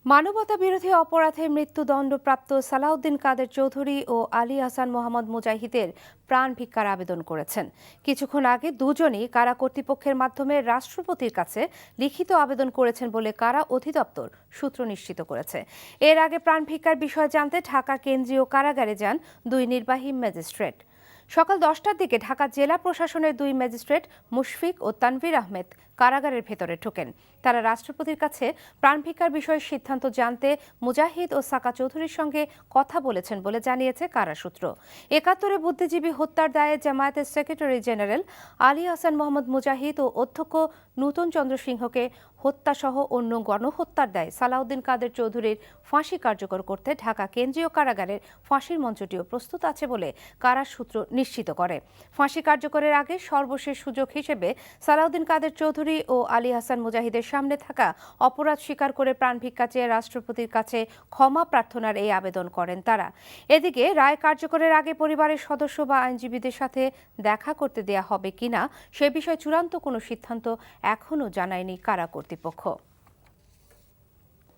মানবতা বিরোধী অপরাধে মৃত্যুদণ্ডপ্রাপ্ত সালাউদ্দিন কাদের চৌধুরী ও আলী হাসান মোহাম্মদ মুজাহিদের প্রাণ ভিক্ষার আবেদন করেছেন। কিছুক্ষণ আগে দুজনই কারা কর্তৃপক্ষের মাধ্যমে রাষ্ট্রপতির কাছে লিখিত আবেদন করেছেন বলে কারা অধিদপ্তর সূত্র নিশ্চিত করেছে। এর আগে প্রাণ ভিক্ষার বিষয়ে জানতে ঢাকা কেন্দ্রীয় কারাগারে যান দুই নির্বাহী ম্যাজিস্ট্রেট। সকাল 10টার দিকে ঢাকা জেলা প্রশাসনের দুই ম্যাজিস্ট্রেট মুশফিক ও তানভীর আহমেদ কারাগারের ভেতরে ঢোকেন। তারা রাষ্ট্রপতির কাছে প্রাণ ভিক্ষার বিষয়ে সিদ্ধান্ত জানতে মুজাহিদ ও সাকা চৌধুরীর সঙ্গে কথা বলেছেন বলে জানিয়েছে কারা সূত্র। ৭১ বুদ্ধিজীবী হত্যার দায়ে জামায়াতের সেক্রেটারি জেনারেল আলী হাসান মোহাম্মদ মুজাহিদ ও অধ্যক্ষ নূতন চন্দ্র সিংহকে হত্যাসহ অন্য গণহত্যার দায়ে সালাউদ্দিন কাদের চৌধুরীর ফাঁসি কার্যকর করতে ঢাকা কেন্দ্রীয় কারাগারের ফাঁসির মঞ্চটিও প্রস্তুত আছে বলে কারা সূত্র নিশ্চিত করে। ফাঁসি কার্যকরের আগে সর্বশেষ সুযোগ হিসেবে সালাউদ্দিন কাদের চৌধুরী ও আলী হাসান মুজাহিদের সামনে থাকা অপরাধ স্বীকার করে প্রাণ ভিক্ষা চেয়ে রাষ্ট্রপতির কাছে ক্ষমা প্রার্থনার এই আবেদন করেন তারা। এদিকে রায় কার্যকরের আগে পরিবারের সদস্য বা আইনজীবীদের সাথে দেখা করতে দেয়া হবে কিনা সে বিষয়ে চূড়ান্ত কোনো সিদ্ধান্ত এখনও জানায়নি কারা কর্তৃপক্ষ।